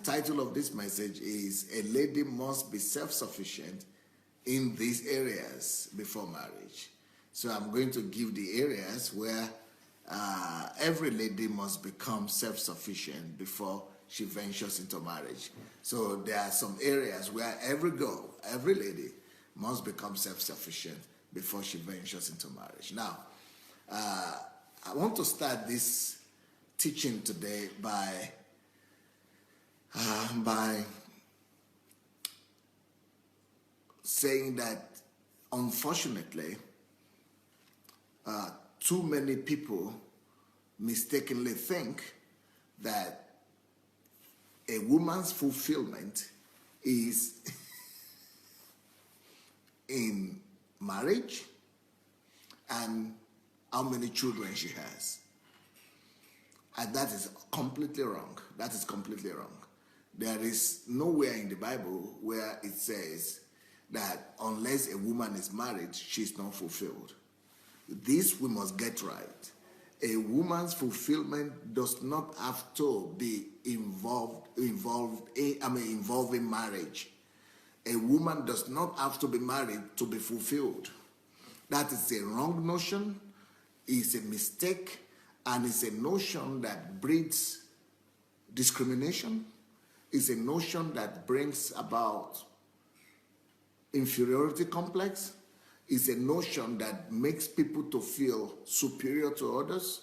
title of this message is A Lady Must Be Self-Sufficient in These Areas Before Marriage. So I'm going to give the areas where every lady must become self-sufficient before she ventures into marriage. So there are some areas where every girl, every lady must become self-sufficient before she ventures into marriage. Now, I want to start this teaching today by saying that, unfortunately, too many people mistakenly think that a woman's fulfillment is in marriage and how many children she has. And that is completely wrong. That is completely wrong. There is nowhere in the Bible where it says that unless a woman is married, she's not fulfilled. This we must get right. A woman's fulfillment does not have to be involved in marriage. A woman does not have to be married to be fulfilled. That is a wrong notion, it's a mistake, and it's a notion that breeds discrimination. It's a notion that brings about inferiority complex. It's a notion that makes people to feel superior to others.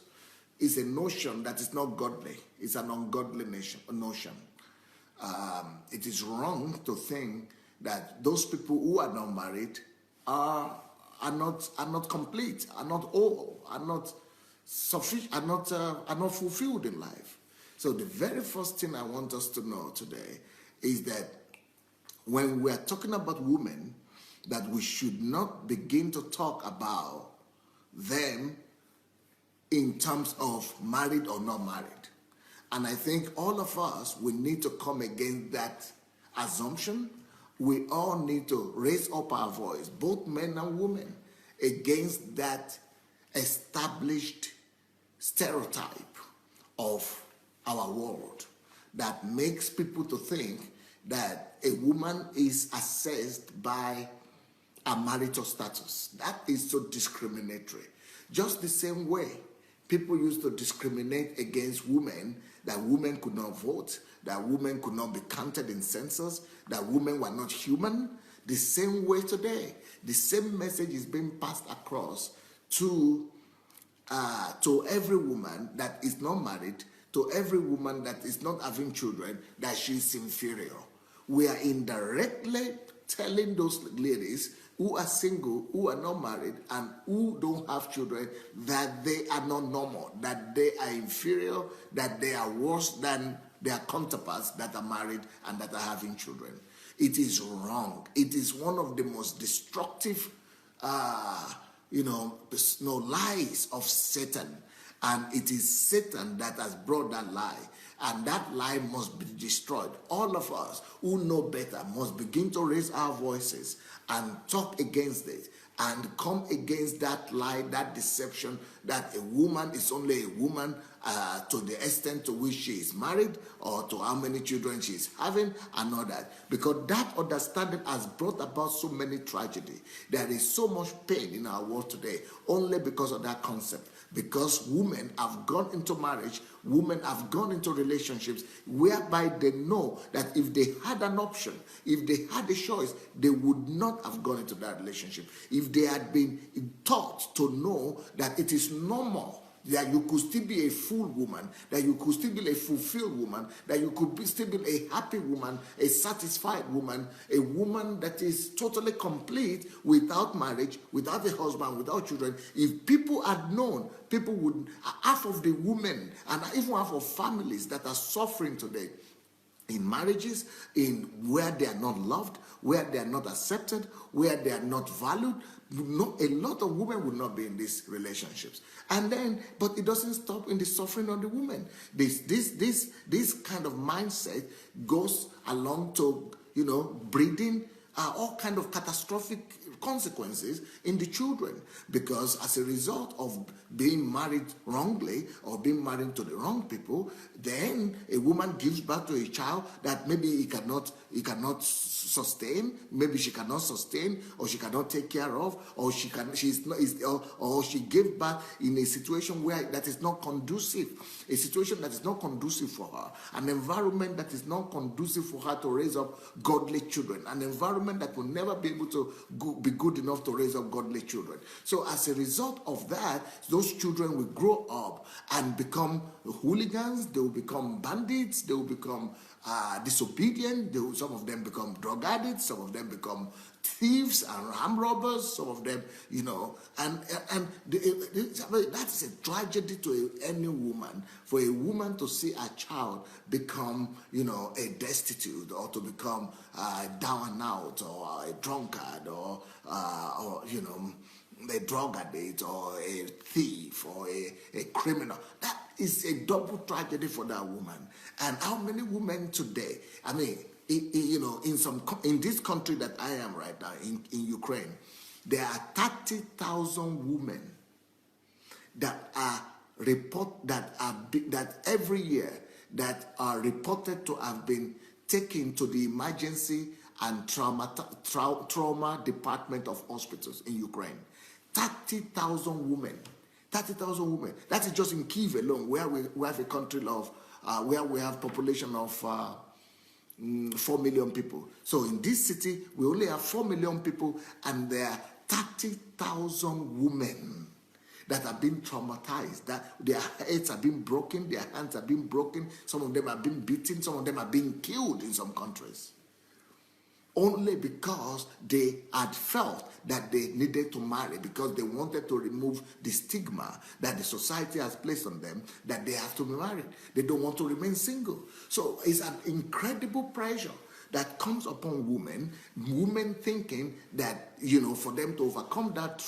It's a notion that is not godly. It's an ungodly notion. It is wrong to think that those people who are not married are not complete, are not whole, are not sufficient, are not fulfilled in life. So the very first thing I want us to know today is that when we are talking about women, that we should not begin to talk about them in terms of married or not married. And I think all of us, we need to come against that assumption. We all need to raise up our voice, both men and women, against that established stereotype of our world that makes people to think that a woman is assessed by a marital status. That is so discriminatory. Just the same way people used to discriminate against women, that women could not vote, that women could not be counted in census, that women were not human. The same way today, the same message is being passed across to every woman that is not married, to every woman that is not having children, that she is inferior. We are indirectly telling those ladies who are single, who are not married, and who don't have children, that they are not normal, that they are inferior, that they are worse than their counterparts that are married and that are having children. It is wrong. It is one of the most destructive, lies of Satan. And it is Satan that has brought that lie. And that lie must be destroyed. All of us who know better must begin to raise our voices and talk against it and come against that lie, that deception, that a woman is only a woman to the extent to which she is married or to how many children she is having and all that. Because that understanding has brought about so many tragedy. There is so much pain in our world today only because of that concept. Because women have gone into marriage, women have gone into relationships whereby they know that if they had an option, if they had a choice, they would not have gone into that relationship. If they had been taught to know that it is normal, that you could still be a full woman, that you could still be a fulfilled woman, that you could still be a happy woman, a satisfied woman, a woman that is totally complete without marriage, without a husband, without children. If people had known, people would, half of the women and even half of families that are suffering today in marriages, in where they are not loved, where they are not accepted, where they are not valued, a lot of women would not be in these relationships. And then, but it doesn't stop in the suffering of the women. This kind of mindset goes along to, breeding all kind of catastrophic consequences in the children, because as a result of being married wrongly or being married to the wrong people, then a woman gives birth to a child that maybe he cannot sustain, maybe she cannot sustain, or she cannot take care of, or she gave birth in a situation where that is not conducive, a situation that is not conducive for her, an environment that is not conducive for her to raise up godly children, an environment that will never be able to be good enough to raise up godly children. So as a result of that, those children will grow up and become hooligans, they will become bandits, they will become disobedient, some of them become drug addicts, some of them become thieves and armed robbers, some of them, that's a tragedy to any woman, for a woman to see a child become, a destitute, or to become down and out, or a drunkard, or a drug addict, or a thief, or a criminal. That is a double tragedy for that woman. And how many women today, in this country that I am right now, in Ukraine, there are 30,000 women that every year that are reported to have been taken to the emergency and trauma department of hospitals in Ukraine. 30,000 women. 30,000 women. That is just in Kyiv alone, where we have a country of, where we have population of 4 million people. So in this city, we only have 4 million people, and there are 30,000 women that have been traumatized, that their heads have been broken, their hands have been broken, some of them have been beaten, some of them have been killed in some countries. Only because they had felt that they needed to marry, because they wanted to remove the stigma that the society has placed on them, that they have to be married. They don't want to remain single. So it's an incredible pressure that comes upon women thinking that, for them to overcome that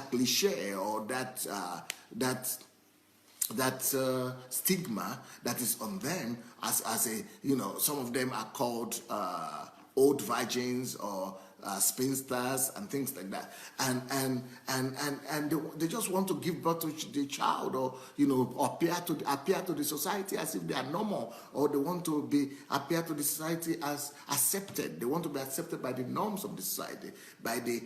cliche, or that stigma that is on them, as some of them are called old virgins, or spinsters and things like that, and they just want to give birth to the child, or appear to the society as if they are normal, or they want to appear to the society as accepted. They want to be accepted by the norms of the society, by the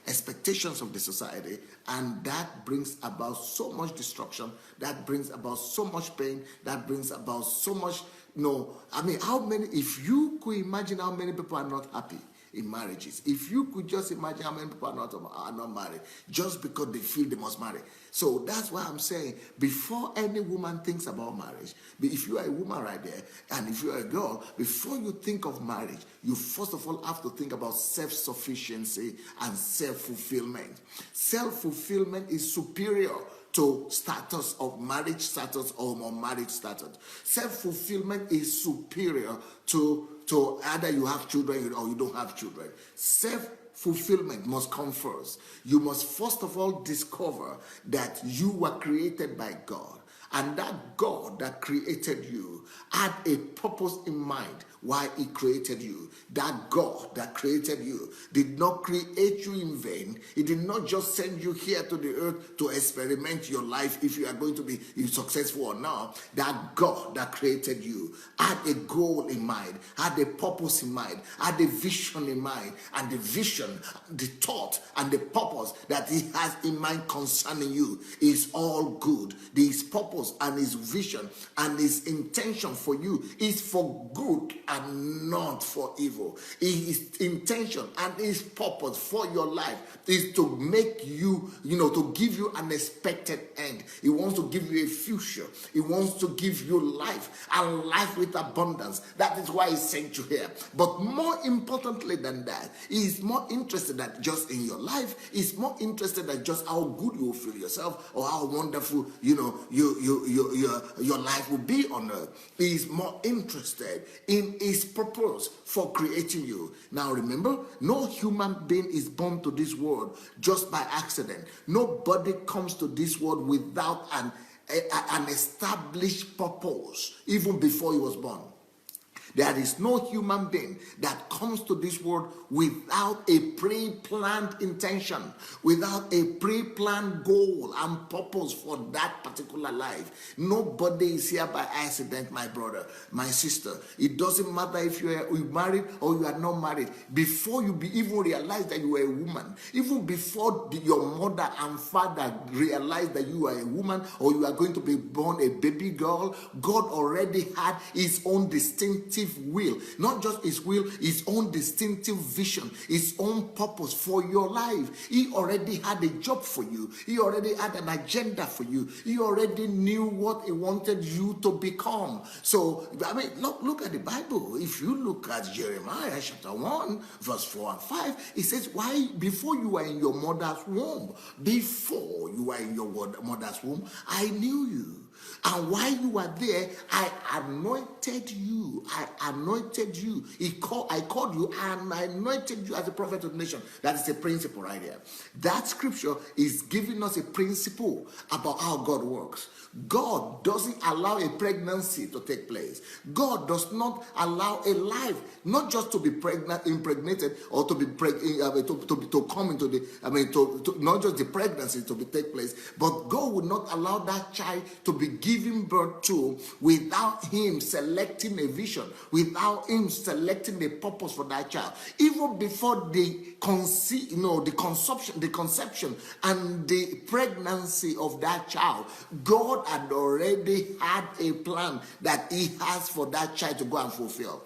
expectations of the society, and that brings about so much destruction, that brings about so much pain, that brings about so much. If you could imagine how many people are not happy in marriages, if you could just imagine how many people are not married just because they feel they must marry. So that's why I'm saying, before any woman thinks about marriage, if you are a woman right there, and if you are a girl, before you think of marriage, you first of all have to think about self-sufficiency and self-fulfillment. Self-fulfillment is superior to status of marriage status or marriage status. Self-fulfillment is superior to either you have children or you don't have children. Self-fulfillment must come first. You must first of all discover that you were created by God, and that God that created you had a purpose in mind why he created you. That God that created you did not create you in vain. He did not just send you here to the earth to experiment your life if you are going to be successful or not. That God that created you had a goal in mind, had a purpose in mind, had a vision in mind, and the vision, the thought, and the purpose that he has in mind concerning you is all good. His purpose and his vision and his intention for you is for good and not for evil. His intention and his purpose for your life is to make you, to give you an expected end. He wants to give you a future. He wants to give you life, and life with abundance. That is why he sent you here. But more importantly than that, he is more interested than just in your life. He's more interested than just how good you will feel yourself, or how wonderful, your life will be on earth. He is more interested in his purpose for creating you. Now remember, no human being is born to this world just by accident. Nobody comes to this world without an established purpose, even before he was born. There is no human being that comes to this world without a pre-planned intention, without a pre-planned goal and purpose for that particular life. Nobody is here by accident, my brother, my sister. It doesn't matter if you are married or you are not married. Before you even realize that you are a woman, even before your mother and father realize that you are a woman or you are going to be born a baby girl, God already had his own distinctive will. Not just his will, his own distinctive vision, his own purpose for your life. He already had a job for you. He already had an agenda for you. He already knew what he wanted you to become. So, I mean, look at the Bible. If you look at Jeremiah chapter 1, verse 4 and 5, it says, why, before you were in your mother's womb, I knew you. And while you were there, I anointed you. I called you and I anointed you as a prophet of the nation. That is a principle right there. That scripture is giving us a principle about how God works. God doesn't allow a pregnancy to take place. God does not allow a life not just to be impregnated or to be to come into the not just the pregnancy to take place, but God would not allow that child to be given birth to without him selecting a vision, without him selecting a purpose for that child. Even before the conception and the pregnancy of that child, God had already had a plan that he has for that child to go and fulfill.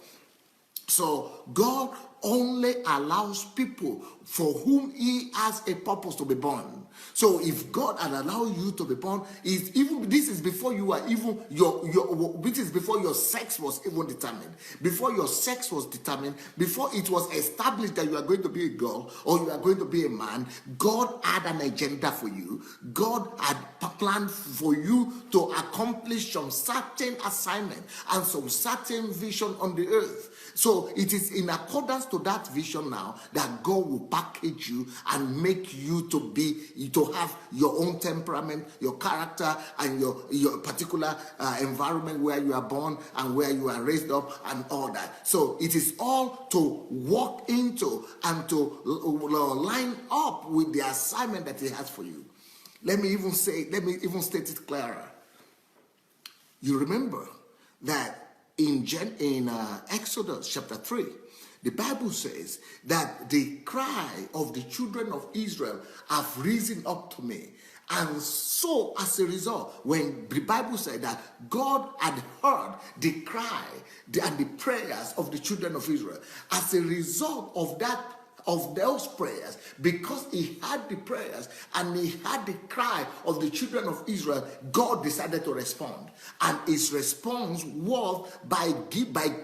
So God only allows people for whom he has a purpose to be born. So if God had allowed you to be born, this is before you are even this is before your sex was even determined. Before your sex was determined, before it was established that you are going to be a girl or you are going to be a man, God had an agenda for you. God had planned for you to accomplish some certain assignment and some certain vision on the earth. So it is in accordance to that vision now that God will package you and make you to have your own temperament, your character, and your particular environment where you are born and where you are raised up and all that. So it is all to walk into and to line up with the assignment that he has for you. Let me even state it clearer. You remember that in Exodus chapter 3, the Bible says that the cry of the children of Israel have risen up to me. And so as a result, when the Bible said that God had heard the cry and the prayers of the children of Israel, as a result of those prayers, because he had the prayers and he had the cry of the children of Israel, God decided to respond. And his response was by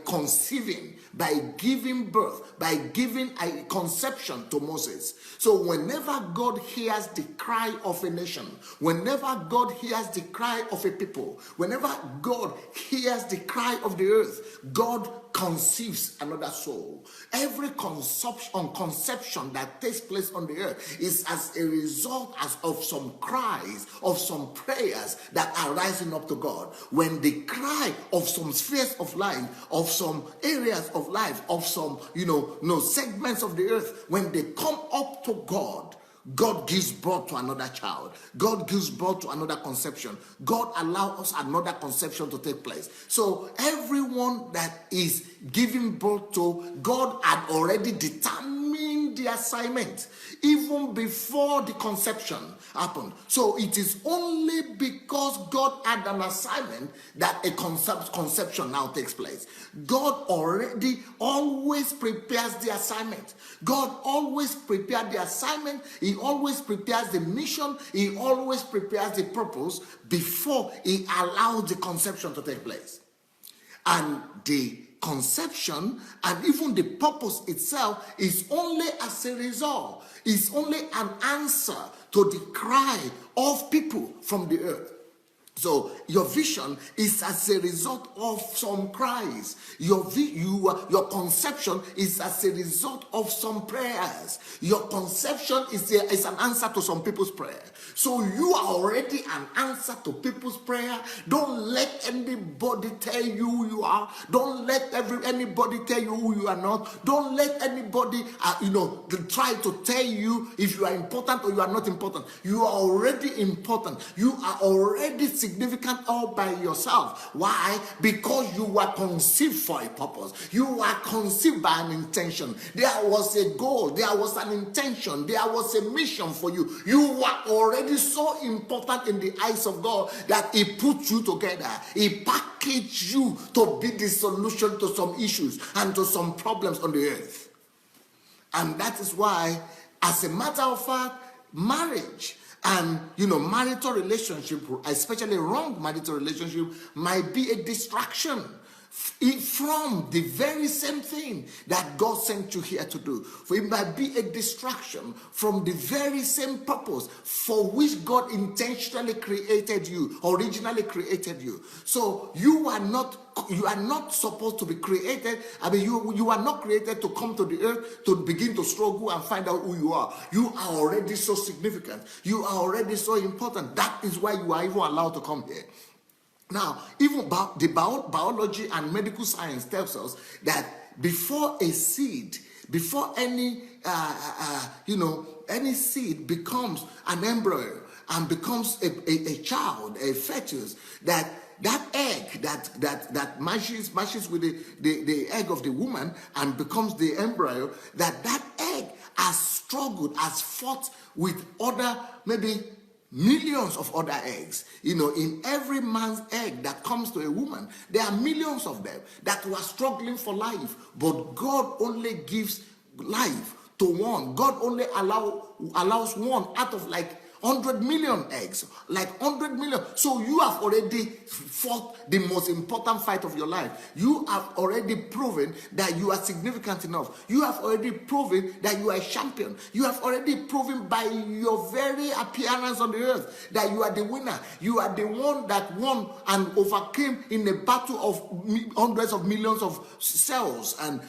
conceiving, by giving birth, by giving a conception to Moses. So whenever God hears the cry of a nation, whenever God hears the cry of a people, whenever God hears the cry of the earth, God conceives another soul. Every conception that takes place on the earth is as a result of some cries, of some prayers that are rising up to God. When the cry of some spheres of life, of some areas of life, of some segments of the earth, when they come up to God, God gives birth to another child. God gives birth to another conception. God allows another conception to take place. So everyone that is giving birth to, God had already determined the assignment even before the conception happened. So it is only because God had an assignment that a conception now takes place. God already always prepares the assignment. God always prepared the assignment. He always prepares the mission. He always prepares the purpose before he allows the conception to take place. And the conception and even the purpose itself is only as a result, is only an answer to the cry of people from the earth. So your vision is as a result of some cries. Your conception is as a result of some prayers. Your conception is an answer to some people's prayer. So you are already an answer to people's prayer. Don't let anybody tell you who you are. Don't let anybody tell you who you are not. Don't let anybody try to tell you if you are important or you are not important. You are already important. You are already significant all by yourself. Why? Because you were conceived for a purpose. You were conceived by an intention. There was a goal. There was an intention. There was a mission for you. You were already so important in the eyes of God that He put you together. He packaged you to be the solution to some issues and to some problems on the earth. And that is why, as a matter of fact, marriage and marital relationship, especially wrong marital relationship, might be a distraction from the very same thing that God sent you here to do. For it might be a distraction from the very same purpose for which God intentionally created you, originally created you. So you are not supposed to be created. I mean, you are not created to come to the earth to begin to struggle and find out who you are. You are already so significant. You are already so important. That is why you are even allowed to come here. Now, even the biology and medical science tells us that before a seed, before any seed becomes an embryo and becomes a child, a fetus, that egg that matches with the egg of the woman and becomes the embryo, that egg has struggled, has fought with other, maybe millions of other eggs. In every man's egg that comes to a woman, there are millions of them that were struggling for life. But God only gives life to one. God only allows one out of like 100 million eggs, like 100 million. So you have already fought the most important fight of your life. You have already proven that you are significant enough. You have already proven that you are a champion. You have already proven by your very appearance on the earth that you are the winner. You are the one that won and overcame in a battle of hundreds of millions of cells and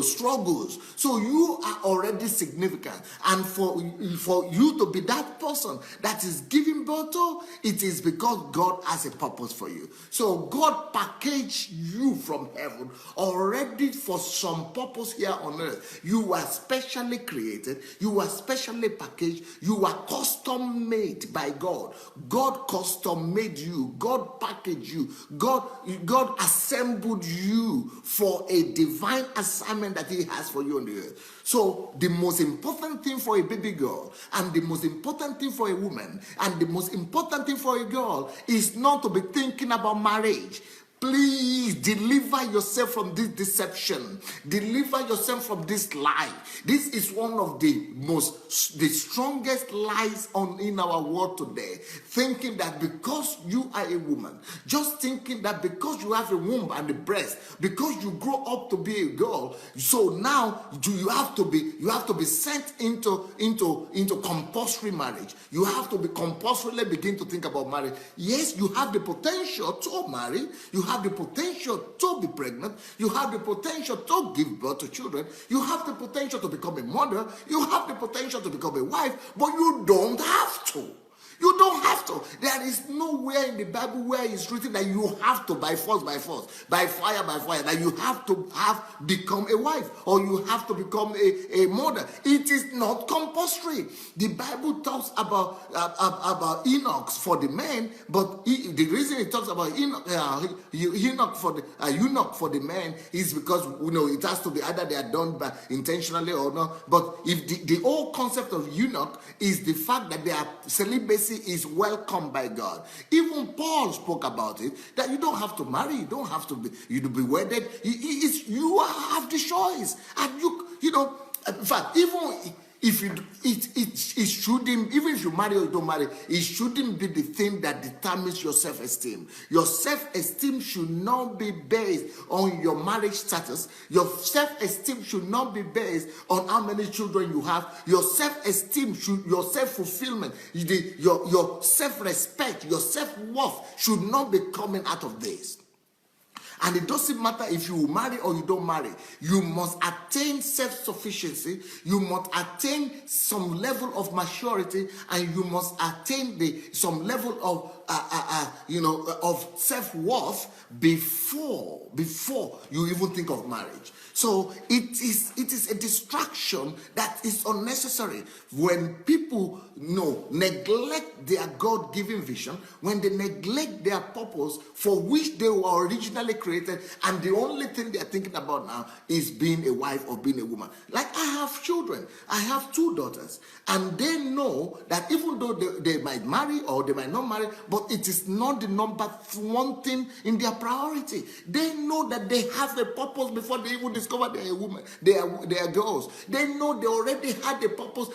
struggles. So you are already significant. And for you to be that person that is giving birth to, it is because God has a purpose for you. So God packaged you from heaven already for some purpose here on earth. You were specially created. You were specially packaged. You were custom made by God. God custom made you. God packaged you. God assembled you for a divine assignment that He has for you on the earth. So the most important thing for a baby girl, and the most important thing for a woman, and the most important thing for a girl is not to be thinking about marriage. Please deliver yourself from this deception. Deliver yourself from this lie. This is one of the strongest lies in our world today. Thinking that because you are a woman, just thinking that because you have a womb and a breast, because you grow up to be a girl, so now you have to be sent into compulsory marriage. You have to be compulsorily begin to think about marriage. Yes, you have the potential to marry. You have the potential to be pregnant. You have the potential to give birth to children. You have the potential to become a mother. You have the potential to become a wife, but you don't have to. You don't have to. There is nowhere in the Bible where it's written that you have to by force, by fire, that you have to become a wife or you have to become a mother. It is not compulsory. The Bible talks about eunuchs for the men, but the reason it talks about eunuch for the men is because it has to be either they are done by intentionally or not. But if the whole concept of eunuch is the fact that their celibacy is welcomed by God. Even Paul spoke about it, that you don't have to marry, you don't have to be wedded. You have the choice. And in fact, even If you, it shouldn't, even if you marry or you don't marry, it shouldn't be the thing that determines your self-esteem. Your self-esteem should not be based on your marriage status. Your self-esteem should not be based on how many children you have. Your self-esteem should, your self-fulfillment, your self-respect, your self-worth should not be coming out of this. And it doesn't matter if you marry or you don't marry. You must attain self-sufficiency. You must attain some level of maturity, and you must attain some level of of self-worth before you even think of marriage. So it is a distraction that is unnecessary. When people neglect their God-given vision, when they neglect their purpose for which they were originally created, and the only thing they're thinking about now is being a wife or being a woman. Like, I have children. I have 2 daughters, and they know that even though they might marry or they might not marry, but it is not the number one thing in their priority. They know that they have a purpose before they even discover they're a woman. They are girls. They know they already had a purpose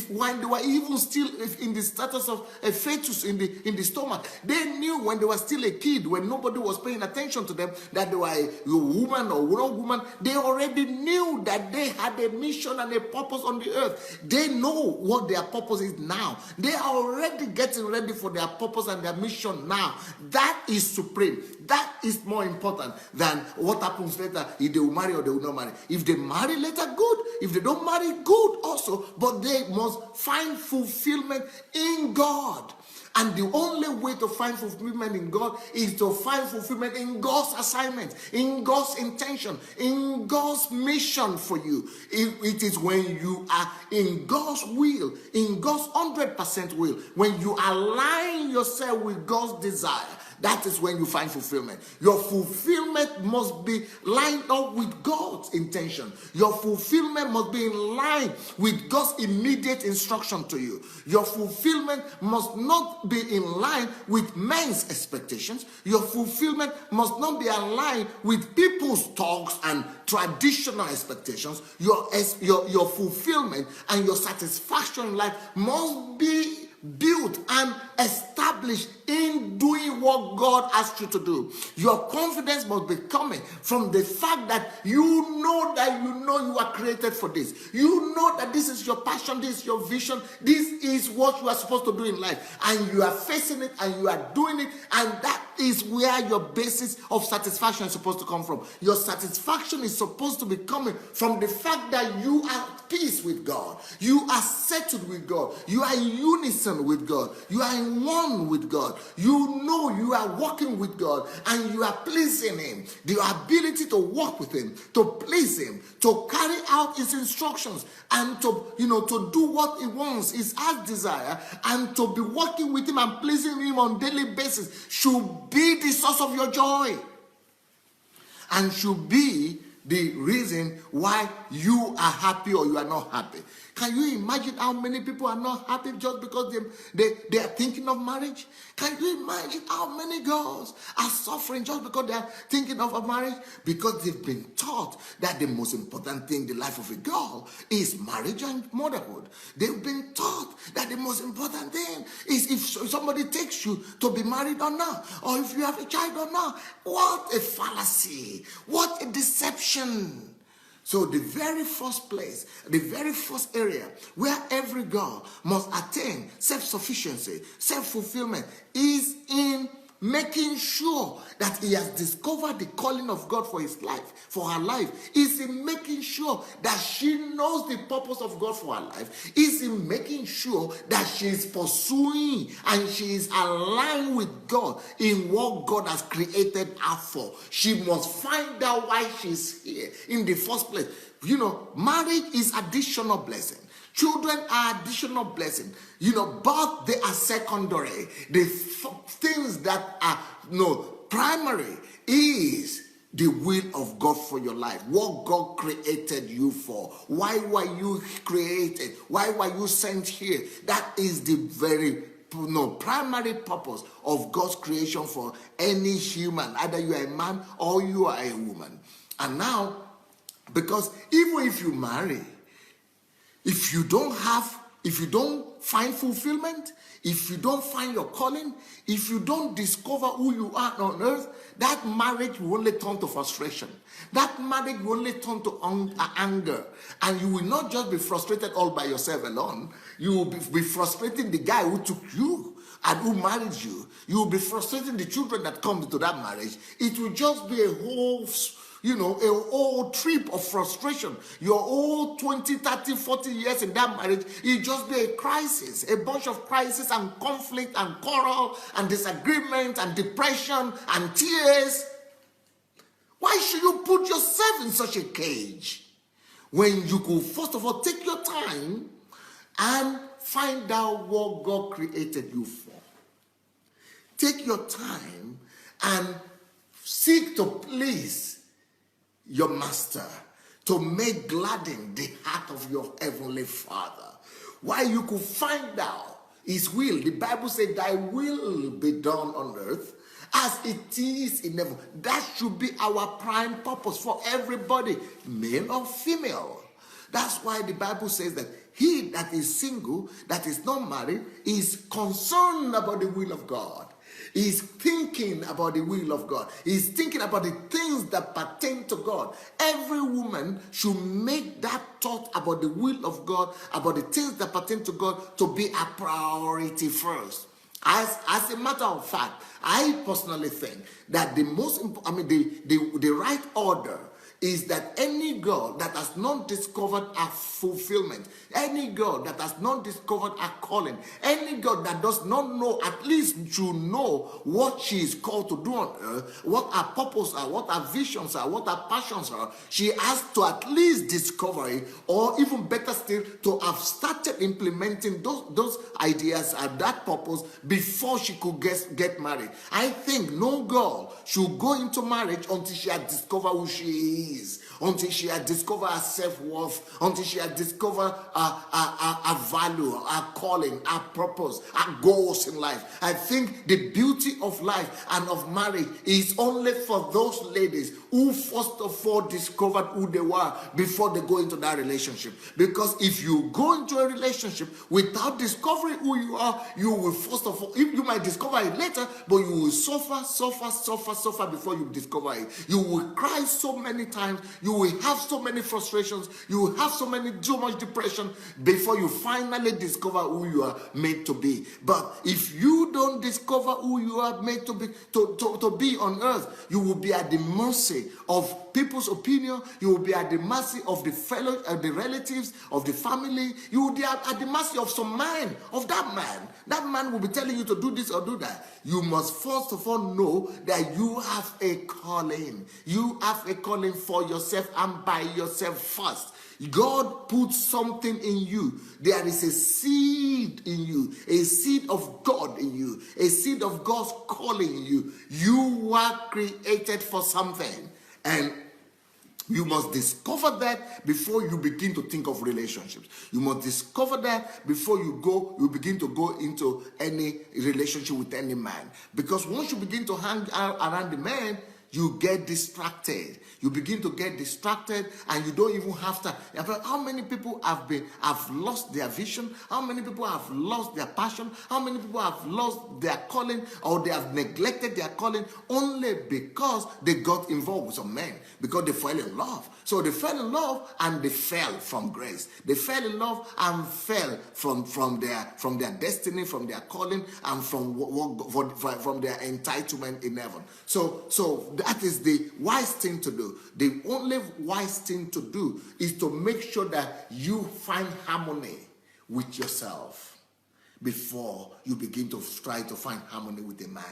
when they were even still in the status of a fetus in the stomach. They knew when they were still a kid, when nobody was paying attention to them, that they were a woman or no woman. They already knew that they had a mission and a purpose on the earth. They know what their purpose is now. They are already getting ready for their purpose and their mission now. That is supreme. That is more important than what happens later, if they will marry or they will not marry. If they marry later, good. If they don't marry, good also. But they must find fulfillment in God. And the only way to find fulfillment in God is to find fulfillment in God's assignment, in God's intention, in God's mission for you. It is when you are in God's will, in God's 100% will, when you align yourself with God's desire. That is when you find fulfillment. Your fulfillment must be lined up with God's intention. Your fulfillment must be in line with God's immediate instruction to you. Your fulfillment must not be in line with men's expectations. Your fulfillment must not be aligned with people's talks and traditional expectations. Your fulfillment and your satisfaction in life must be built and established in doing what God asked you to do. Your confidence must be coming from the fact that you know you are created for this. You know that this is your passion, this is your vision, this is what you are supposed to do in life, and you are facing it and you are doing it, and that is where your basis of satisfaction is supposed to come from. Your satisfaction is supposed to be coming from the fact that you are at peace with God. You are settled with God. You are in unison with God. You are in one with God. You know you are walking with God and you are pleasing Him. The ability to walk with Him, to please Him, to carry out His instructions, and to do what He wants, His heart desire, and to be working with Him and pleasing Him on a daily basis should be the source of your joy, and should be the reason why you are happy or you are not happy. Can you imagine how many people are not happy just because they are thinking of marriage? Can you imagine how many girls are suffering just because they are thinking of a marriage? Because they've been taught that the most important thing in the life of a girl is marriage and motherhood. They've been taught that the most important thing is if somebody takes you to be married or not, or if you have a child or not. What a fallacy! What a deception! So the very first place, the very first area where every girl must attain self-sufficiency, self-fulfillment is in making sure that he has discovered the calling of God for his life, for her life. Is in making sure that she knows the purpose of God for her life. Is in making sure that she is pursuing and she is aligned with God in what God has created her for. She must find out why she's here in the first place. Marriage is additional blessing. Children are additional blessing. But they are secondary. The things that are primary is the will of God for your life. What God created you for. Why were you created? Why were you sent here? That is the very primary purpose of God's creation for any human. Either you are a man or you are a woman. And now, because even if you marry, If you don't find fulfillment, if you don't find your calling, if you don't discover who you are on earth, that marriage will only turn to frustration. That marriage will only turn to anger. And you will not just be frustrated all by yourself alone. You will be frustrating the guy who took you and who married you. You will be frustrating the children that come into that marriage. It will just be a whole trip of frustration. Your whole 20, 30, 40 years in that marriage, it just be a crisis, a bunch of crisis and conflict and quarrel and disagreement and depression and tears. Why should you put yourself in such a cage when you could first of all take your time and find out what God created you for? Take your time and seek to please your master, to make gladden the heart of your heavenly Father. Why you could find out his will. The Bible said, thy will be done on earth as it is in heaven. That should be our prime purpose for everybody, male or female. That's why the Bible says that he that is single, that is not married, is concerned about the will of God. He's thinking about the will of God. He's thinking about the things that pertain to God. Every woman should make that thought about the will of God, about the things that pertain to God, to be a priority first. As a matter of fact, I personally think that the right order is that any girl that has not discovered her fulfillment, any girl that has not discovered her calling, any girl that does not know, at least should know what she is called to do on earth, what her purpose are, what her visions are, what her passions are, she has to at least discover it, or even better still, to have started implementing those ideas and that purpose before she could get married. I think no girl should go into marriage until she has discovered who she is, until she has discovered her self-worth, until she has discovered her value, her calling, her purpose, her goals in life. I think the beauty of life and of marriage is only for those ladies who first of all discovered who they were before they go into that relationship. Because if you go into a relationship without discovering who you are, you will first of all, you might discover it later, but you will suffer before you discover it. You will cry so many times, you will have so many frustrations, you will have so much depression before you finally discover who you are made to be. But if you don't discover who you are made to be on earth, you will be at the mercy of people's opinion. You will be at the mercy of the relatives, of the family. You will be at the mercy of some man, of that man. That man will be telling you to do this or do that. You must first of all know that you have a calling. You have a calling for yourself and by yourself first. God puts something in you. There is a seed in you, a seed of God in you, a seed of God's calling in you. You were created for something, and you must discover that before you begin to think of relationships. You must discover that before you begin to go into any relationship with any man. Because once you begin to hang out around the man, you get distracted. You begin to get distracted, and you don't even have time. How many people have lost their vision? How many people have lost their passion? How many people have lost their calling, or they have neglected their calling only because they got involved with some men, because they fell in love. So they fell in love and they fell from grace. They fell in love and fell from their destiny, from their calling, and from their entitlement in heaven. So that is the wise thing to do. The only wise thing to do is to make sure that you find harmony with yourself before you begin to try to find harmony with a man.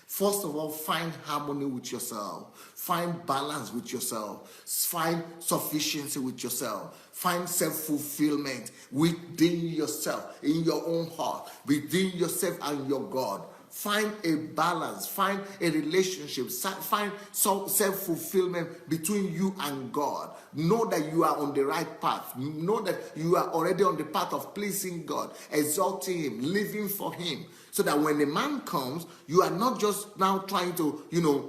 First of all, find harmony with yourself. Find balance with yourself. Find sufficiency with yourself. Find self-fulfillment within yourself, in your own heart, within yourself and your God. Find a balance, find a relationship, find some self-fulfillment between you and God. Know that you are on the right path. Know that you are already on the path of pleasing God, exalting Him, living for Him. So that when the man comes, you are not just now trying to,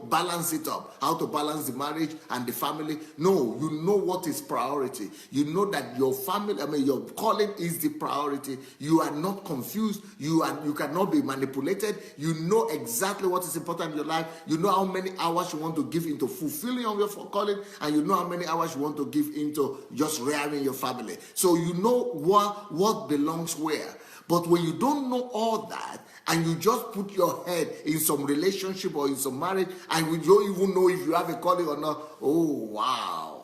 balance it up. How to balance the marriage and the family. No, you know what is priority. You know that your family, your calling is the priority. You are not confused. You cannot be manipulated. You know exactly what is important in your life. You know how many hours you want to give into fulfilling of your calling, and you know how many hours you want to give into just rearing your family. So you know what belongs where. But when you don't know all that, and you just put your head in some relationship or in some marriage, and you don't even know if you have a calling or not, oh wow,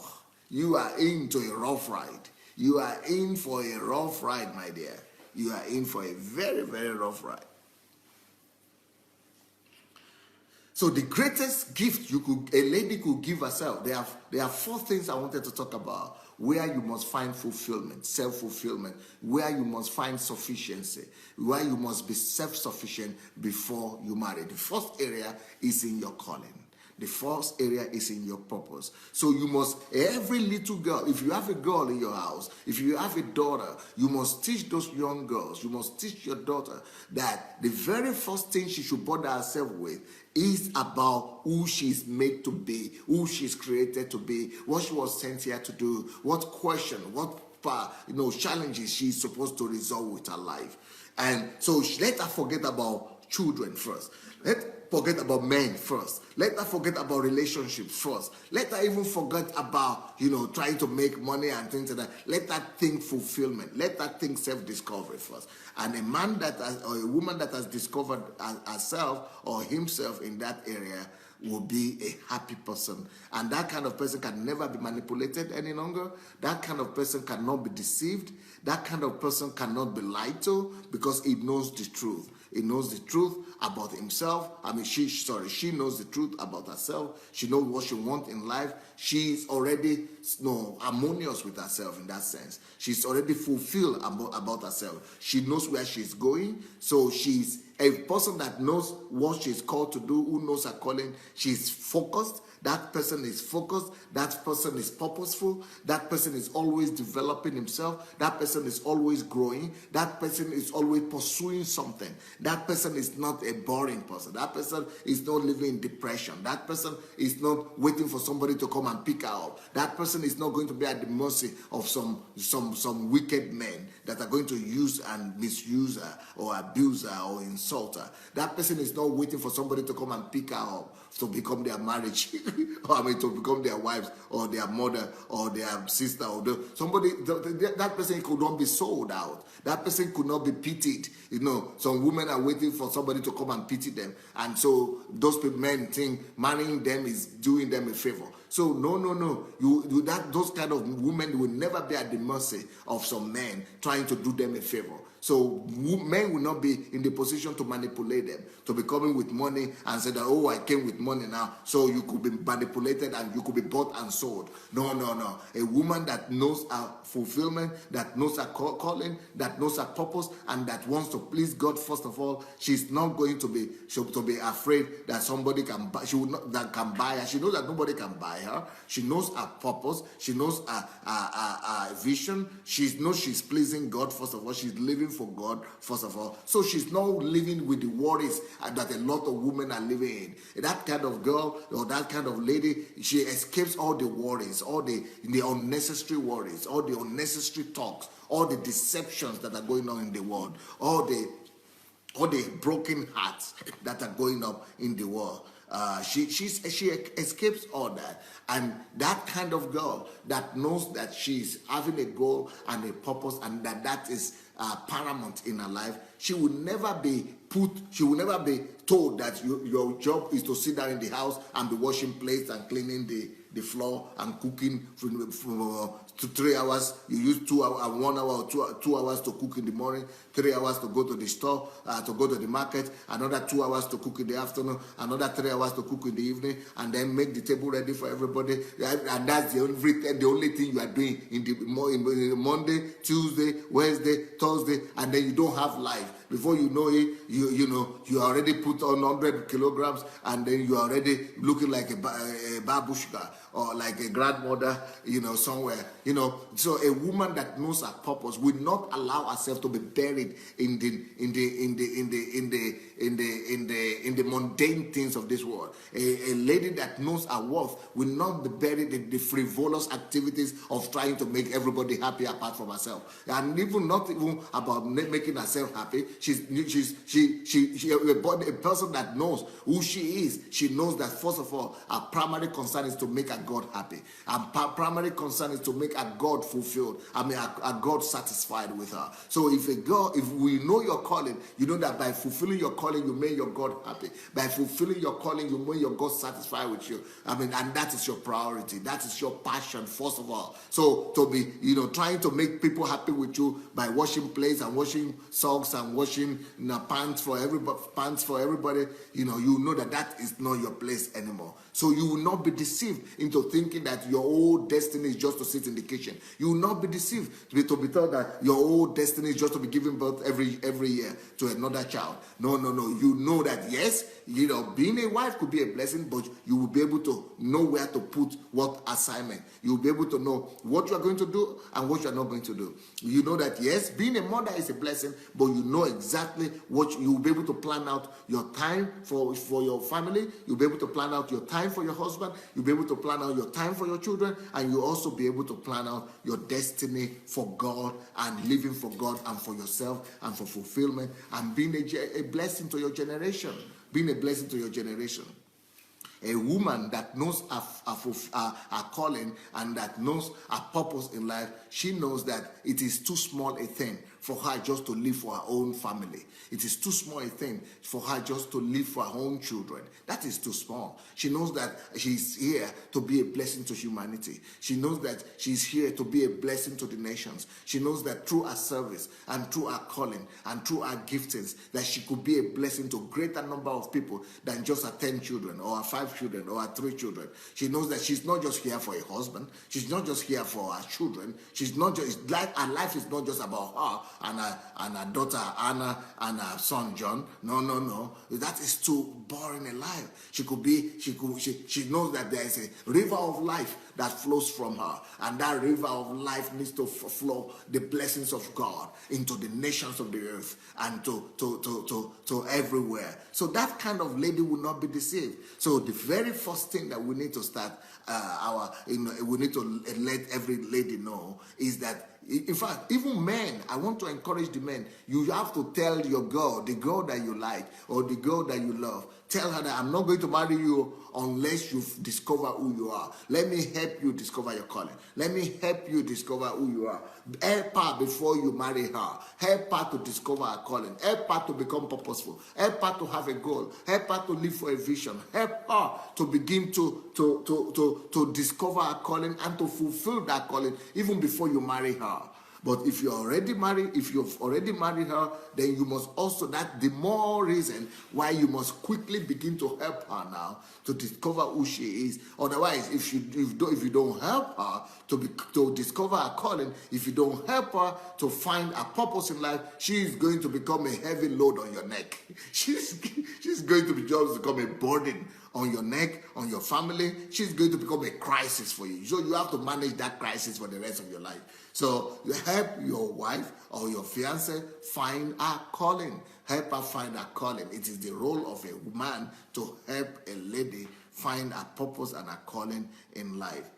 you are into a rough ride. You are in for a rough ride, my dear. You are in for a very, very rough ride. So the greatest gift a lady could give herself, there are 4 things I wanted to talk about. Where you must find fulfillment, self-fulfillment, where you must find sufficiency, where you must be self-sufficient before you marry. The first area is in your calling. The first area is in your purpose. So you must, every little girl, if you have a girl in your house, if you have a daughter, you must teach those young girls, you must teach your daughter that the very first thing she should bother herself with is about who she's made to be, who she's created to be, what she was sent here to do, what question, what challenges she's supposed to resolve with her life. And so let her forget about children first. Let her forget about men first. Let her forget about relationships first. Let her even forget about, trying to make money and things like that. Let her think fulfillment. Let her think self-discovery first. And a man or a woman that has discovered herself or himself in that area will be a happy person. And that kind of person can never be manipulated any longer. That kind of person cannot be deceived. That kind of person cannot be lied to, because he knows the truth. He knows the truth about himself. She knows the truth about herself. She knows what she wants in life. She's already harmonious with herself in that sense. She's already fulfilled about herself. She knows where she's going. So she's a person that knows what she's called to do, who knows her calling. She's focused. That person is focused. That person is purposeful. That person is always developing himself. That person is always growing. That person is always pursuing something. That person is not a boring person. That person is not living in depression. That person is not waiting for somebody to come and pick her up. That person is not going to be at the mercy of some wicked men that are going to use and misuse her or abuse her or insult her. That person is not waiting for somebody to come and pick her up to become their marriage, to become their wives or their mother or their sister or that person could not be sold out. That person could not be pitied. Some women are waiting for somebody to come and pity them, and so those men think marrying them is doing them a favor. So no. Those kind of women will never be at the mercy of some men trying to do them a favor. So men will not be in the position to manipulate them, to be coming with money and say that, oh, I came with money now, so you could be manipulated and you could be bought and sold. No. A woman that knows her fulfillment, that knows her calling, that knows her purpose, and that wants to please God first of all, she's not going to be afraid that somebody can buy. That can buy her. She knows that nobody can buy her. She knows her purpose. She knows her vision. She knows she's pleasing God first of all. She's living for God first of all. So she's not living with the worries that a lot of women are living in. That kind of girl or that kind of lady, she escapes all the worries, all the unnecessary worries, all the unnecessary talks, all the deceptions that are going on in the world, all the broken hearts that are going up in the world. She escapes all that. And that kind of girl that knows that she's having a goal and a purpose, and that is paramount in her life, she will never be told that your job is to sit down in the house and be washing plates and cleaning the floor and cooking to 3 hours. You use 2 hours, 1 hour or 2 hours to cook in the morning, 3 hours to go to the store, to go to the market, another 2 hours to cook in the afternoon, another 3 hours to cook in the evening, and then make the table ready for everybody. And that's the only thing you are doing in the Monday, Tuesday, Wednesday, Thursday, and then you don't have life. Before you know it, you already put on 100 kilograms, and then you are already looking like a babushka or like a grandmother, somewhere. So a woman that knows her purpose will not allow herself to be buried in the mundane things of this world. A lady that knows her worth will not be buried in the frivolous activities of trying to make everybody happy apart from herself, and not even about making herself happy. She's a person that knows who she is. She knows that first of all, her primary concern is to make her God happy. Her primary concern is to make her God fulfilled. Her God satisfied with her. So if we know your calling, you know that by fulfilling your calling, you make your God happy. By fulfilling your calling, you make your God satisfied with you. And that is your priority. That is your passion, first of all. So to be, trying to make people happy with you by washing plates and washing socks and washing pants for everybody, you know that is not your place anymore. So you will not be deceived into thinking that your whole destiny is just to sit in the kitchen. You will not be deceived to be told that your whole destiny is just to be giving birth every year to another child. No. You know that yes, being a wife could be a blessing, but you will be able to know where to put what assignment. You will be able to know what you are going to do and what you are not going to do. You know that yes, being a mother is a blessing, but you know exactly what you will be able to plan out your time for your family. You'll be able to plan out your time for your husband. You'll be able to plan out your time for your children, and you'll also be able to plan out your destiny for God and living for God and for yourself and for fulfillment and being a blessing to your generation. Being a blessing to your generation. A woman that knows her calling and that knows her purpose in life, she knows that it is too small a thing for her just to live for her own family. It is too small a thing for her just to live for her own children. That is too small. She knows that she's here to be a blessing to humanity. She knows that she's here to be a blessing to the nations. She knows that through her service and through her calling and through her giftings, that she could be a blessing to a greater number of people than just her 10 children or her 5 children or her 3 children. She knows that she's not just here for a husband. She's not just here for her children. She's not just like her life is not just about her and her daughter Anna and her son John. No. That is too boring a life. She knows that there is a river of life that flows from her, and that river of life needs to flow the blessings of God into the nations of the earth and to everywhere. So that kind of lady will not be deceived. So the very first thing that we need to start we need to let every lady know is that, in fact, even men, I want to encourage the men, you have to tell your girl, the girl that you like or the girl that you love, tell her that I'm not going to marry you unless you discover who you are. Let me help you discover your calling. Let me help you discover who you are. Help her before you marry her. Help her to discover her calling. Help her to become purposeful. Help her to have a goal. Help her to live for a vision. Help her to begin to discover her calling and to fulfill that calling even before you marry her. But if you've already married her, then you must also, that the more reason why you must quickly begin to help her now to discover who she is. Otherwise, if you don't help her to discover her calling, if you don't help her to find a purpose in life, she is going to become a heavy load on your neck. She's going to become a burden on your neck, on your family. She's going to become a crisis for you. So you have to manage that crisis for the rest of your life. So you help your wife or your fiancé find her calling. Help her find her calling. It is the role of a man to help a lady find her purpose and her calling in life.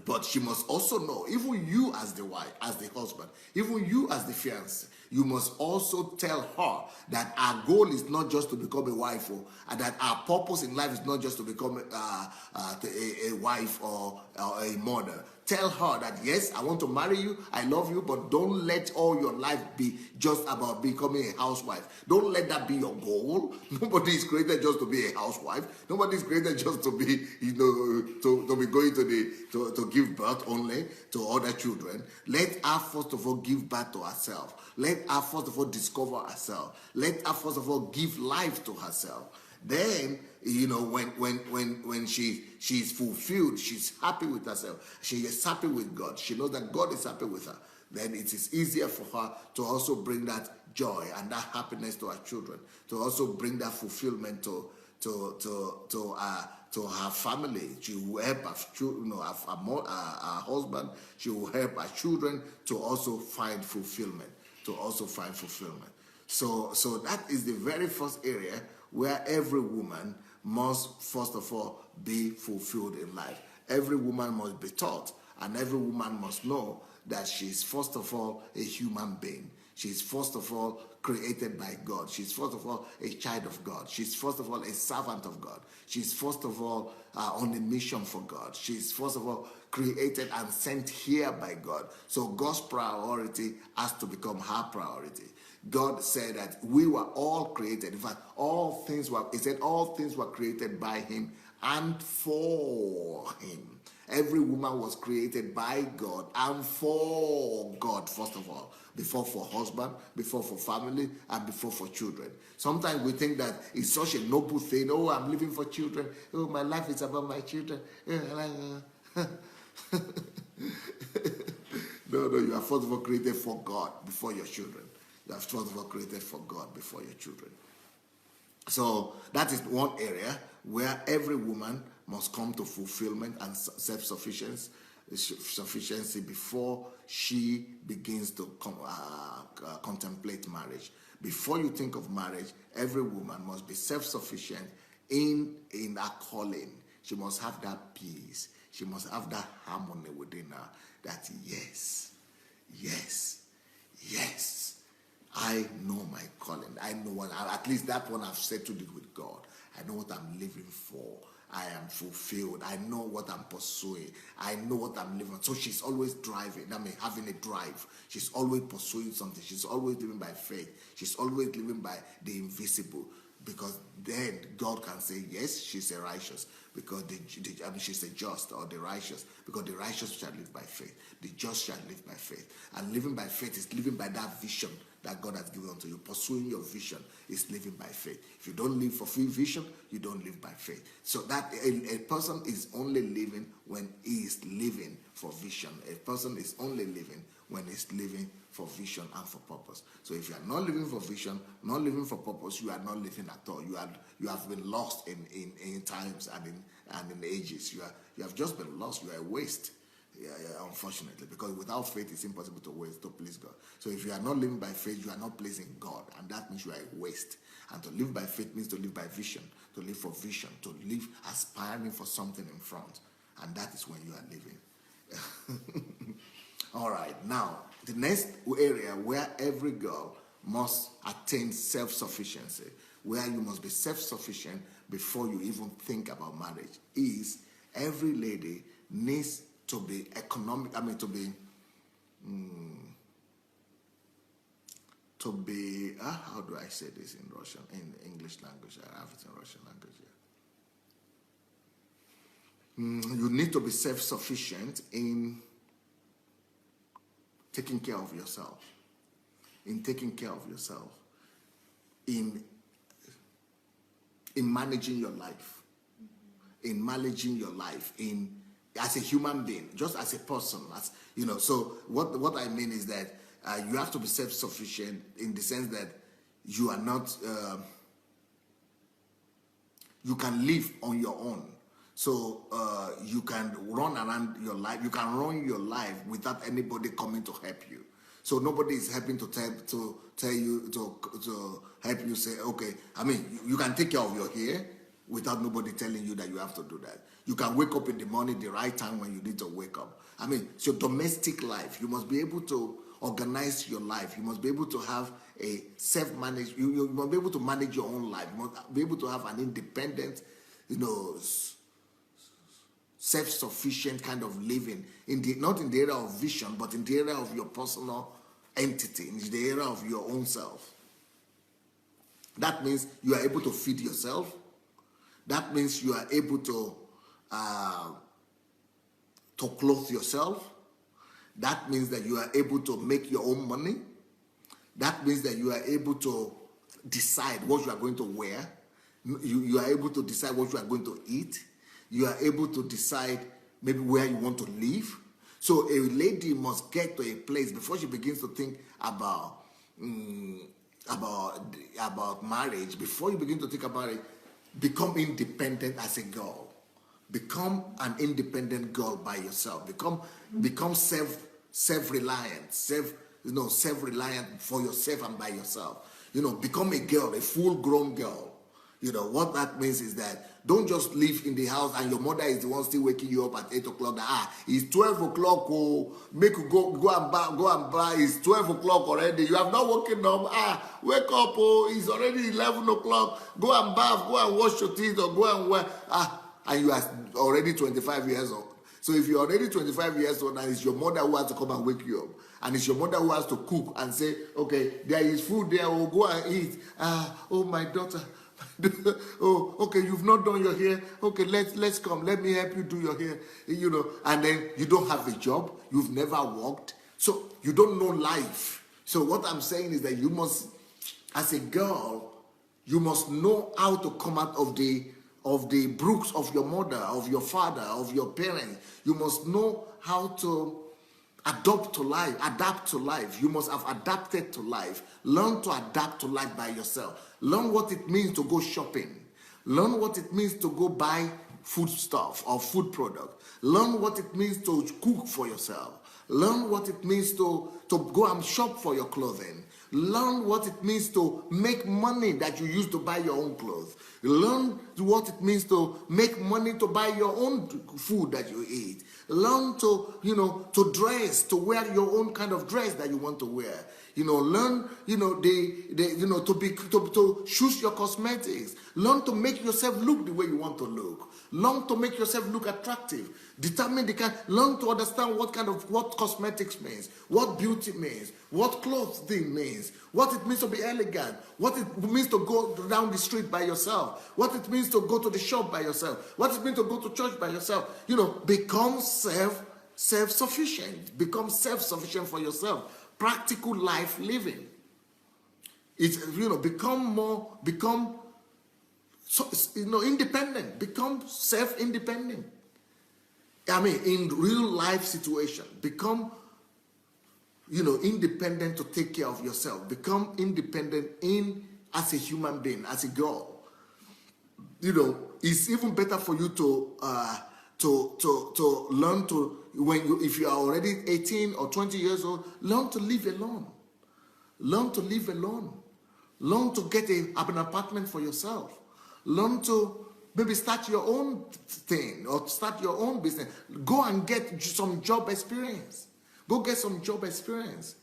But she must also know, even you as the wife, as the husband, even you as the fiancé, you must also tell her that our goal is not just to become a wife, and that our purpose in life is not just to become a wife or a mother. Tell her that, yes, I want to marry you, I love you, but don't let all your life be just about becoming a housewife. Don't let that be your goal. Nobody is created just to be a housewife. Nobody is created just to be, to be going to give birth only to other children. Let her first of all give birth to herself. Let her first of all discover herself. Let her first of all give life to herself. Then, when she's fulfilled, she's happy with herself, she is happy with God, she knows that God is happy with her, then it is easier for her to also bring that joy and that happiness to her children, to also bring that fulfillment to her family. She will help her husband, she will help her children to also find fulfillment, So that is the very first area where every woman must first of all be fulfilled in life. Every woman must be taught, and every woman must know that she's first of all a human being. She's first of all created by God. She's first of all a child of God. She's first of all a servant of God. She's first of all on a mission for God. She's first of all created and sent here by God. So God's priority has to become her priority. God said that we were all created. In fact, he said all things were created by him and for him. Every woman was created by God and for God, first of all. Before for husband, before for family, and before for children. Sometimes we think that it's such a noble thing. Oh, I'm living for children. Oh, my life is about my children. No, you are first of all created for God before your children. You are first of all created for God before your children. So that is one area where every woman must come to fulfillment and self-sufficiency before she begins to contemplate marriage. Before you think of marriage, every woman must be self-sufficient in her calling. She must have that peace. She must have that harmony within her that yes, I know my calling. I know at least that one I've settled it with God. I know what I'm living for. I am fulfilled. I know what I'm pursuing. I know what I'm living. So she's always driving. Having a drive. She's always pursuing something. She's always living by faith. She's always living by the invisible. Because then God can say, yes, she's a righteous. Because she's a just or the righteous. Because the righteous shall live by faith. The just shall live by faith. And living by faith is living by that vision that God has given unto you. Pursuing your vision is living by faith. If you don't live for free vision, you don't live by faith. So that a person is only living when he is living for vision. A person is only living when he's living for vision and for purpose. So if you are not living for vision, not living for purpose, you are not living at all. You have been lost in times and in ages. You have just been lost. You are a waste. Unfortunately, because without faith it's impossible to please God. So if you are not living by faith, you are not pleasing God, and that means you are a waste. And to live by faith means to live by vision, to live for vision, to live aspiring for something in front, and that is when you are living. All right, now the next area where every girl must attain self-sufficiency, where you must be self-sufficient before you even think about marriage, is every lady needs to be economic. How do I say this in Russian, in English language? I have it in Russian language here. You need to be self-sufficient in taking care of yourself. In managing your life. In managing your life. As a human being, just as a person, So what I mean is that you have to be self-sufficient in the sense that you are not. You can live on your own, so you can run around your life. You can run your life without anybody coming to help you. So nobody is helping to tell you to help you say, okay. You can take care of your hair without nobody telling you that you have to do that. You can wake up in the morning the right time when you need to wake up. It's your domestic life. You must be able to organize your life. You must be able to have a self-managed, you must be able to manage your own life. You must be able to have an independent, self-sufficient kind of living, not in the area of vision, but in the area of your personal entity, in the area of your own self. That means you are able to feed yourself. That means you are able to clothe yourself. That means that you are able to make your own money. That means that you are able to decide what you are going to wear. You are able to decide what you are going to eat. You are able to decide maybe where you want to live. So a lady must get to a place before she begins to think about marriage. Before you begin to think about it, become independent as a girl. Become an independent girl by yourself. Become self-reliant, self-reliant for yourself and by yourself. Become a girl, a full-grown girl. What that means is that don't just live in the house and your mother is the one still waking you up at 8 o'clock. It's 12 o'clock. Oh, make you go and buy. It's 12 o'clock already. You have not woken up. Wake up. Oh, it's already 11 o'clock. Go and bath. Go and wash your teeth or go and wear. And you are already 25 years old. So if you're already 25 years old and it's your mother who has to come and wake you up, and it's your mother who has to cook and say, okay, there is food there, we'll go and eat. Oh, my daughter. Oh, okay, you've not done your hair. Okay, let's come. Let me help you do your hair. And then you don't have a job. You've never worked. So you don't know life. So what I'm saying is that you must, as a girl, you must know how to come out of the brooks of your mother, of your father, of your parents. You must know how to adapt to life. You must have adapted to life. Learn to adapt to life by yourself. Learn what it means to go shopping. Learn what it means to go buy food stuff or food product. Learn what it means to cook for yourself. Learn what it means to go and shop for your clothing. Learn what it means to make money that you use to buy your own clothes. Learn what it means to make money to buy your own food that you eat. Learn to dress, to wear your own kind of dress that you want to wear. Learn, to choose your cosmetics. Learn to make yourself look the way you want to look. Learn to make yourself look attractive. Learn to understand what cosmetics means, what beauty means, what clothing means, what it means to be elegant, what it means to go down the street by yourself, what it means to go to the shop by yourself, what it means to go to church by yourself. Become self-sufficient. Become self-sufficient for yourself. Practical life living. It's become independent. Become self-independent. In real life situation, become independent to take care of yourself. Become independent as a human being, as a girl. It's even better for you to learn to, if you are already 18 or 20 years old, learn to live alone. Learn to live alone. Learn to get an apartment for yourself. Learn to maybe start your own thing or start your own business. Go and get some job experience. Go get some job experience.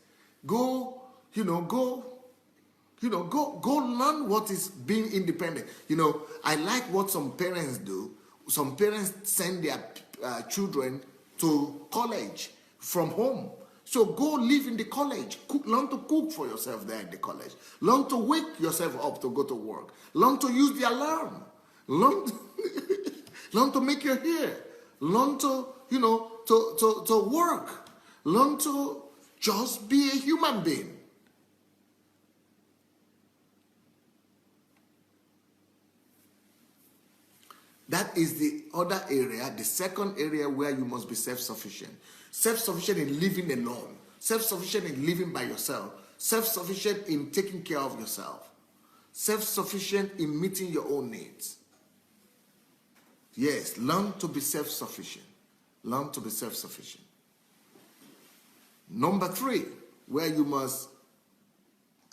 Go learn what is being independent. I like what some parents do. Some parents send their children to college from home. So go live in the college. Learn to cook for yourself there in the college. Learn to wake yourself up to go to work. Learn to use the alarm. Learn to make your hair. Learn to work. Learn to just be a human being. That is the other area, the second area where you must be self-sufficient. Self-sufficient in living alone. Self-sufficient in living by yourself. Self-sufficient in taking care of yourself. Self-sufficient in meeting your own needs. Yes, learn to be self-sufficient. Learn to be self-sufficient. Number 3, where you must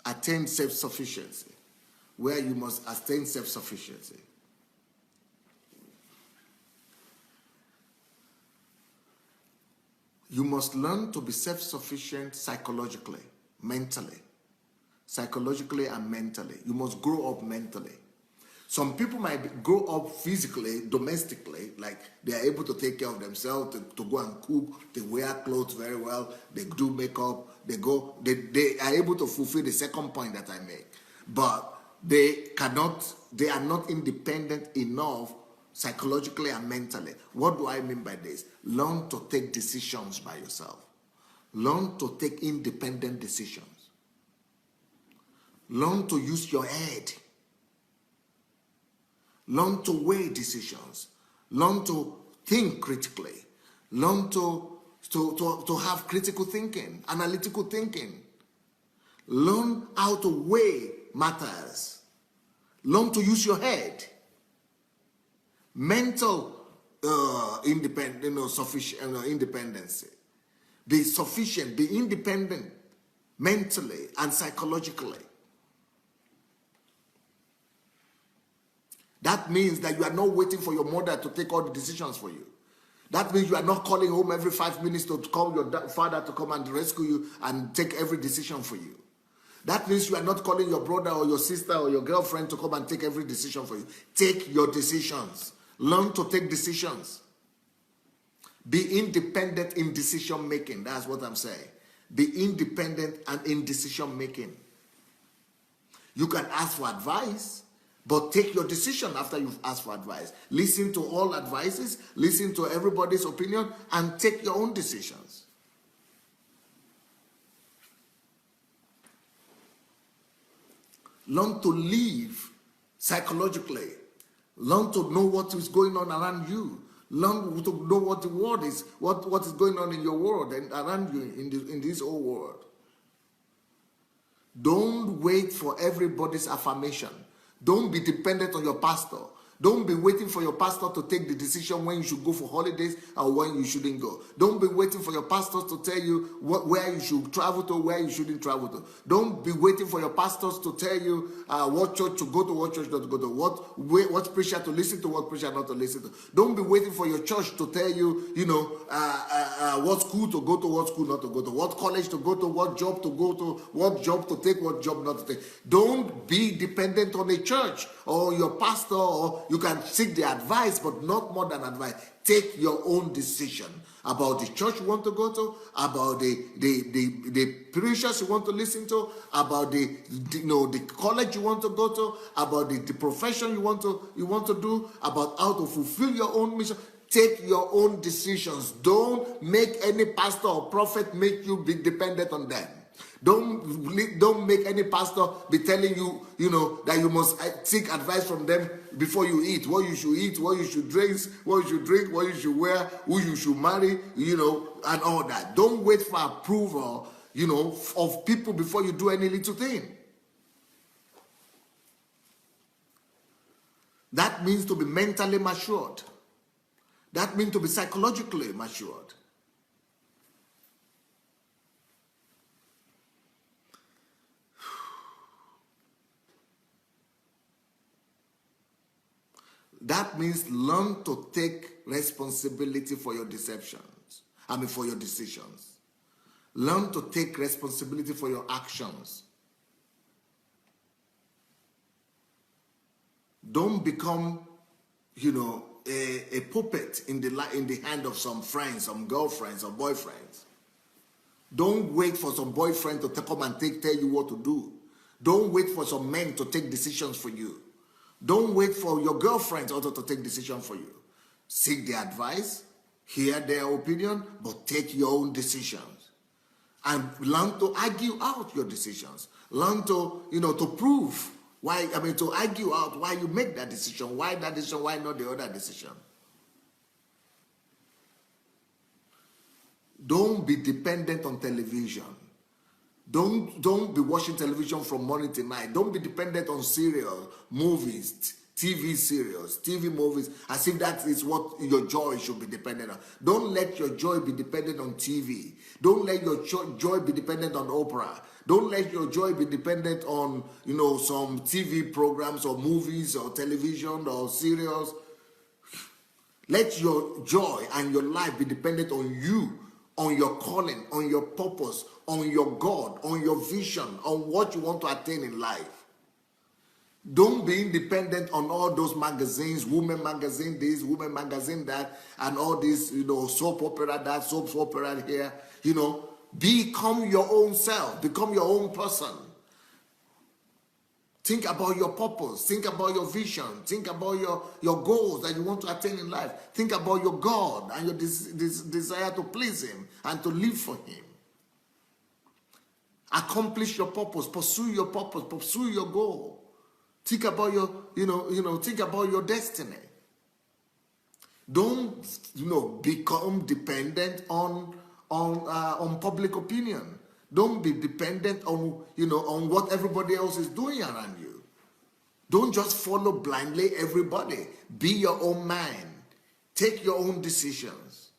attain self-sufficiency. Where you must attain self-sufficiency. You must learn to be self-sufficient psychologically, mentally. Psychologically and mentally. You must grow up mentally. Some people might grow up physically, domestically, like they are able to take care of themselves, to go and cook, they wear clothes very well, they do makeup, they are able to fulfill the second point that I make. But they are not independent enough psychologically and mentally. What do I mean by this? Learn to take decisions by yourself. Learn to take independent decisions. Learn to use your head. Learn to weigh decisions. Learn to think critically. Learn to have critical thinking, analytical thinking. Learn how to weigh matters. Learn to use your head. Mental independency. Be sufficient, be independent mentally and psychologically. That means that you are not waiting for your mother to take all the decisions for you. That means you are not calling home every 5 minutes to call your father to come and rescue you and take every decision for you. That means you are not calling your brother or your sister or your girlfriend to come and take every decision for you. Take your decisions. Learn to take decisions. Be independent in decision making. That's what I'm saying. Be independent and in decision making. You can ask for advice, but take your decision after you've asked for advice. Listen to all advices, listen to everybody's opinion, and take your own decisions. Learn to live psychologically. Learn to know what is going on around you. Learn to know what the world is, what is going on in your world and around you in this whole world. Don't wait for everybody's affirmation. Don't be dependent on your pastor. Don't be waiting for your pastor to take the decision when you should go for holidays or when you shouldn't go. Don't be waiting for your pastors to tell you where you should travel to, where you shouldn't travel to. Don't be waiting for your pastors to tell you what church to go to, what church not to go to, what preacher to listen to, what preacher not to listen to. Don't be waiting for your church to tell you, what school to go to, what school not to go to, what college to go to, what job to go to, what job to take, what job not to take. Don't be dependent on a church or your pastor, or you can seek the advice, but not more than advice. Take your own decision about the church you want to go to, about the preachers you want to listen to, about the college you want to go to, about the profession you want to do, about how to fulfill your own mission. Take your own decisions. Don't make any pastor or prophet make you be dependent on them. Don't make any pastor be telling you, that you must seek advice from them before you eat, what you should drink, what you should wear, who you should marry, and all that. Don't wait for approval, of people before you do any little thing. That means to be mentally matured. That means to be psychologically matured. That means learn to take responsibility for your for your decisions. Learn to take responsibility for your actions. Don't become, a puppet in the hand of some friends, some girlfriends or boyfriends. Don't wait for some boyfriend to come and tell you what to do. Don't wait for some men to take decisions for you. Don't wait for your girlfriends also to take decisions for you. Seek their advice, hear their opinion, but take your own decisions. And learn to argue out your decisions. Learn to, to prove to argue out why you make that decision, why not the other decision. Don't be dependent on television. Don't be watching television from morning to night. Don't be dependent on serials, movies, TV serials, TV movies, as if that is what your joy should be dependent on. Don't let your joy be dependent on TV. Don't let your joy be dependent on opera. Don't let your joy be dependent on, some TV programs or movies or television or serials. Let your joy and your life be dependent on you, on your calling, on your purpose, on your God, on your vision, on what you want to attain in life. Don't be independent on all those magazines, women magazine this, women magazine that, and all this, soap opera that, soap opera here. Become your own self, become your own person. Think about your purpose, think about your vision, think about your goals that you want to attain in life. Think about your God and your desire to please Him and to live for Him. Accomplish your purpose, pursue your purpose, pursue your goal. Think about think about your destiny. Don't, become dependent on public opinion. Don't be dependent on, on what everybody else is doing around you. Don't just follow blindly everybody. Be your own man. Take your own decisions.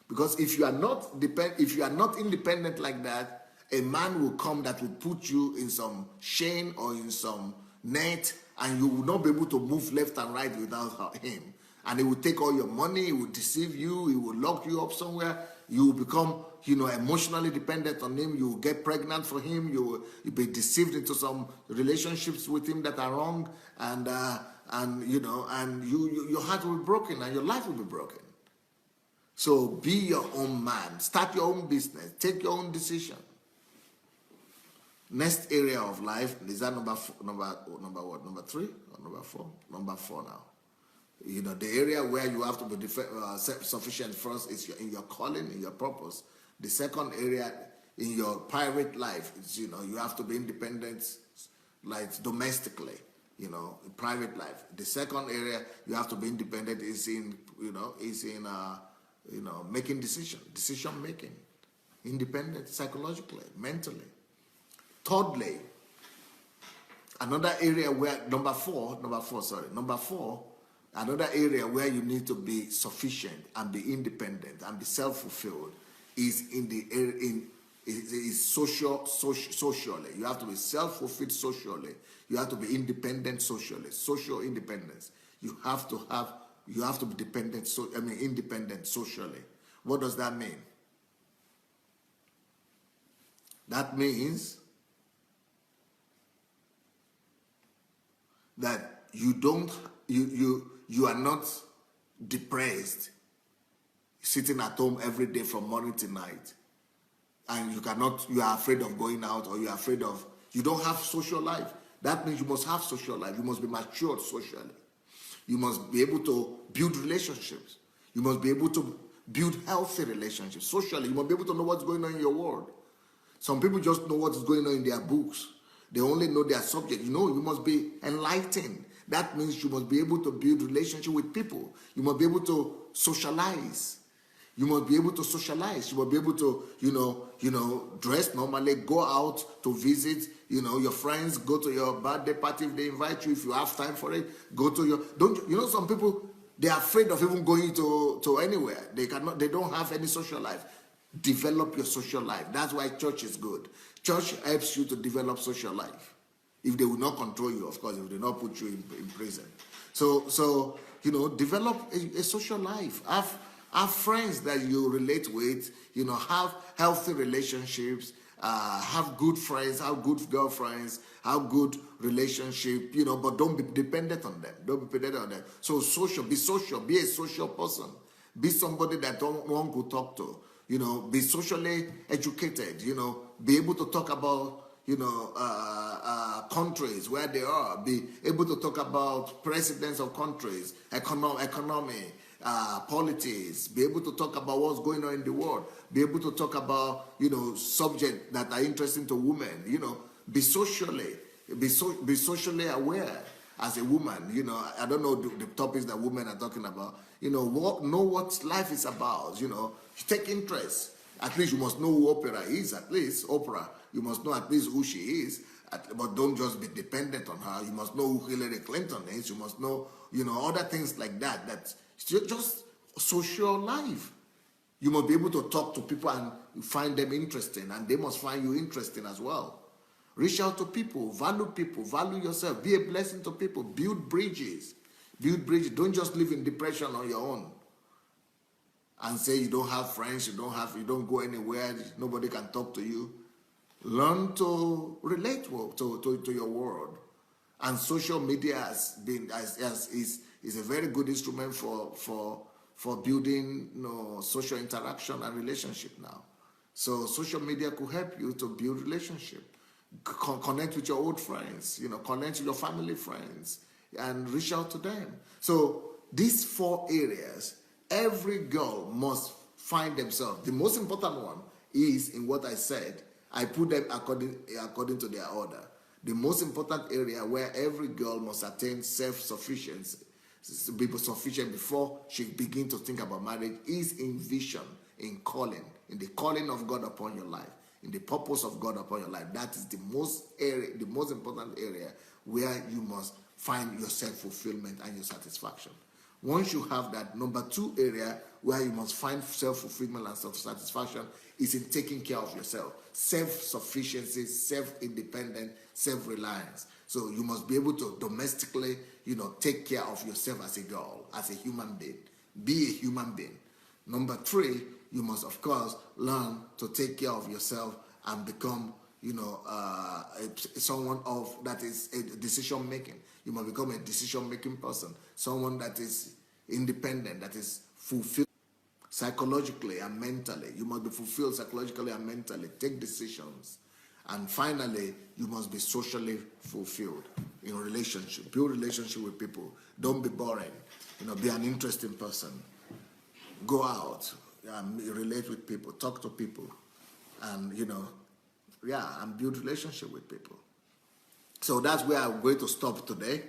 Because if you are not independent like that, a man will come that will put you in some chain or in some net, and you will not be able to move left and right without him. And he will take all your money, he will deceive you, he will lock you up somewhere. You will become, emotionally dependent on him. You will get pregnant for him. You'll be deceived into some relationships with him that are wrong, and your heart will be broken and your life will be broken. So be your own man. Start your own business. Take your own decision. Next area of life, is that number what? Number 3 or number 4? Number 4 now. The area where you have to be self-sufficient first is in your calling, in your purpose. The second area in your private life is, you have to be independent, like domestically, in private life. The second area you have to be independent is in, making decision making, independent psychologically, mentally. Thirdly, another area where, number four, another area where you need to be sufficient and be independent and be self-fulfilled is socially. You have to be self-fulfilled socially. You have to be independent socially. Social independence. You have to be independent socially. What does that mean? That means that you are not depressed, sitting at home every day from morning to night, and you are afraid of going out, or you don't have social life. That means you must have social life. You must be matured socially. You must be able to build relationships. You must be able to build healthy relationships socially. You must be able to know what's going on in your world. Some people just know what's going on in their books. They only know their subject. You must be enlightened. That means you must be able to build relationship with people. You must be able to socialize. You must be able to socialize. You must be able to, dress normally, go out to visit, your friends, go to your birthday party if they invite you, if you have time for it, go to some people, they're afraid of even going to anywhere. They don't have any social life. Develop your social life. That's why church is good. Church helps you to develop social life. If they will not control you, of course, if they will not put you in prison. So develop a social life. Have friends that you relate with, have healthy relationships, have good friends, have good girlfriends, have good relationship, but don't be dependent on them. Don't be dependent on them. So be a social person. Be somebody that one could talk to. Be socially educated, be able to talk about, countries where they are, be able to talk about presidents of countries, economy, politics, be able to talk about what's going on in the world, be able to talk about, subjects that are interesting to women, be socially aware as a woman. I don't know the topics that women are talking about. Know what life is about. You take interest. At least you must know who Oprah is. At least Oprah, you must know at least who she is. But don't just be dependent on her. You must know who Hillary Clinton is. You must know, other things like that. That's just social life. You must be able to talk to people and find them interesting, and they must find you interesting as well. Reach out to people, value yourself, be a blessing to people, build bridges. Don't just live in depression on your own. and say you don't have friends, you don't go anywhere, nobody can talk to you. Learn to relate to your world. And social media is a very good instrument for building social interaction and relationship now. So social media could help you to build relationship, connect with your old friends, connect with your family friends, and reach out to them. So these 4 areas, every girl must find themselves. The most important one is in what I said. I put them according to their order. The most important area where every girl must attain self-sufficiency, to be sufficient before she begins to think about marriage, is in vision, in calling, in the calling of God upon your life, in the purpose of God upon your life. That is the most important area where you must find your self-fulfillment and your satisfaction. Once you have that, number 2 area where you must find self-fulfillment and self-satisfaction is in taking care of yourself. Self-sufficiency, self-independent, self-reliance. So you must be able to domestically, take care of yourself as a girl, as a human being. Be a human being. Number 3, you must, of course, learn to take care of yourself and become, someone that is a decision making. You must become a decision making person, someone that is independent, that is fulfilled psychologically and mentally. You must be fulfilled psychologically and mentally. Take decisions. And finally, you must be socially fulfilled in relationship. Build relationship with people. Don't be boring. Be an interesting person. Go out, relate with people, talk to people, and and build relationship with people. So that's where I'm going to stop today.